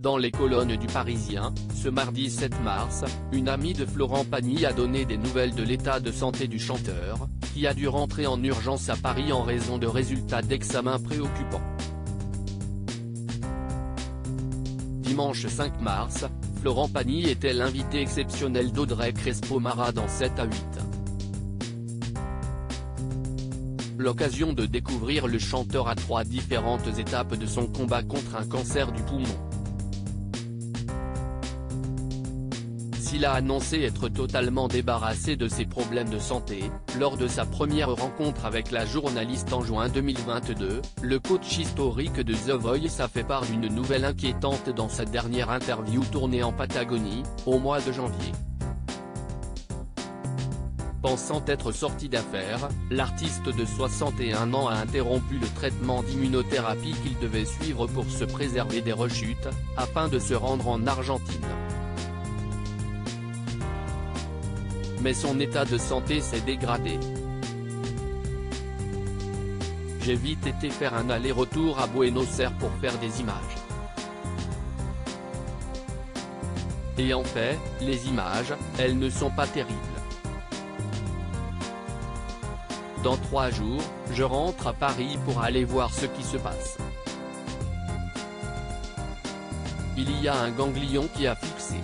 Dans les colonnes du Parisien, ce mardi 7 mars, une amie de Florent Pagny a donné des nouvelles de l'état de santé du chanteur, qui a dû rentrer en urgence à Paris en raison de résultats d'examen préoccupants. Dimanche 5 mars, Florent Pagny était l'invité exceptionnel d'Audrey Crespo-Mara dans 7 à 8. L'occasion de découvrir le chanteur à 3 différentes étapes de son combat contre un cancer du poumon. S'il a annoncé être totalement débarrassé de ses problèmes de santé, lors de sa première rencontre avec la journaliste en juin 2022, le coach historique de The Voice a fait part d'une nouvelle inquiétante dans sa dernière interview tournée en Patagonie, au mois de janvier. Pensant être sorti d'affaires, l'artiste de 61 ans a interrompu le traitement d'immunothérapie qu'il devait suivre pour se préserver des rechutes, afin de se rendre en Argentine. Mais son état de santé s'est dégradé. J'ai vite été faire un aller-retour à Buenos Aires pour faire des images. Et en fait, les images, elles ne sont pas terribles. Dans 3 jours, je rentre à Paris pour aller voir ce qui se passe. Il y a un ganglion qui a fixé.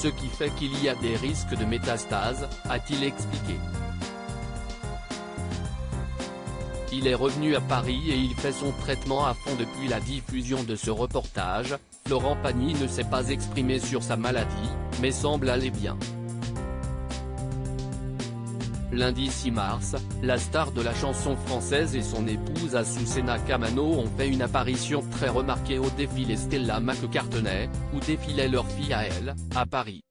Ce qui fait qu'il y a des risques de métastase, a-t-il expliqué. Il est revenu à Paris et il fait son traitement à fond depuis la diffusion de ce reportage. Florent Pagny ne s'est pas exprimé sur sa maladie, mais semble aller bien. Lundi 6 mars, la star de la chanson française et son épouse Azucena Camano ont fait une apparition très remarquée au défilé Stella McCartney, où défilait leur fille à elle, à Paris.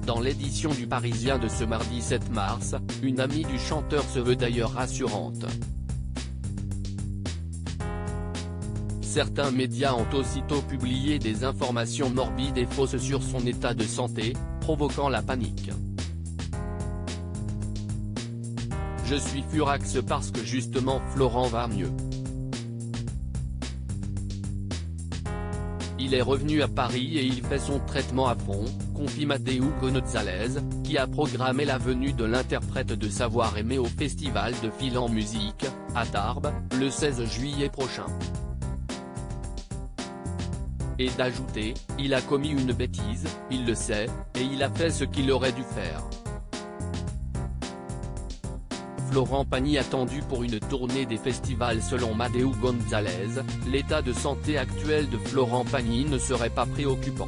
Dans l'édition du Parisien de ce mardi 7 mars, une amie du chanteur se veut d'ailleurs rassurante. Certains médias ont aussitôt publié des informations morbides et fausses sur son état de santé, provoquant la panique. Je suis furax parce que justement Florent va mieux. Il est revenu à Paris et il fait son traitement à fond, confie Mateu Gonzalez, qui a programmé la venue de l'interprète de Savoir Aimer au Festival de Fil en Musique, à Tarbes, le 16 juillet prochain. Et d'ajouter, il a commis une bêtise, il le sait, et il a fait ce qu'il aurait dû faire. Florent Pagny attendu pour une tournée des festivals. Selon Mateu Gonzalez, l'état de santé actuel de Florent Pagny ne serait pas préoccupant.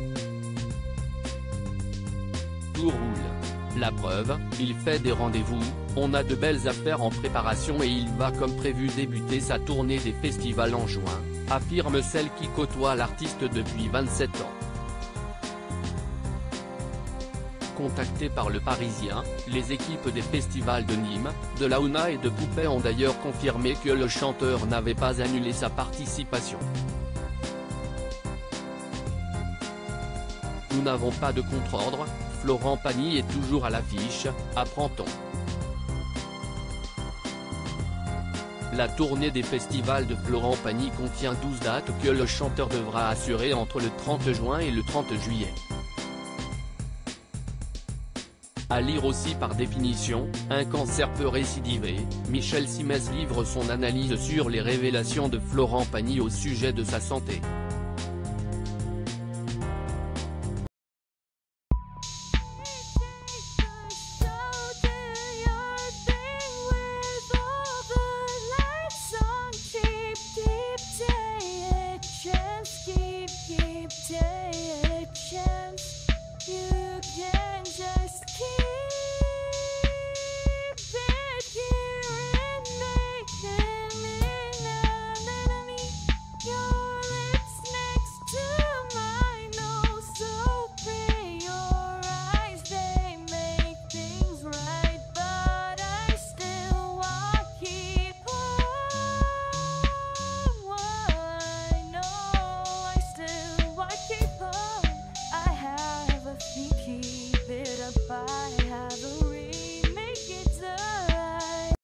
Tout roule. La preuve, il fait des rendez-vous, on a de belles affaires en préparation et il va comme prévu débuter sa tournée des festivals en juin, affirme celle qui côtoie l'artiste depuis 27 ans. Contactés par Le Parisien, les équipes des festivals de Nîmes, de Launa et de Poupée ont d'ailleurs confirmé que le chanteur n'avait pas annulé sa participation. Nous n'avons pas de contre-ordre, Florent Pagny est toujours à l'affiche, apprend-on. La tournée des festivals de Florent Pagny contient 12 dates que le chanteur devra assurer entre le 30 juin et le 30 juillet. À lire aussi par définition, un cancer peut récidiver. Michel Simès livre son analyse sur les révélations de Florent Pagny au sujet de sa santé.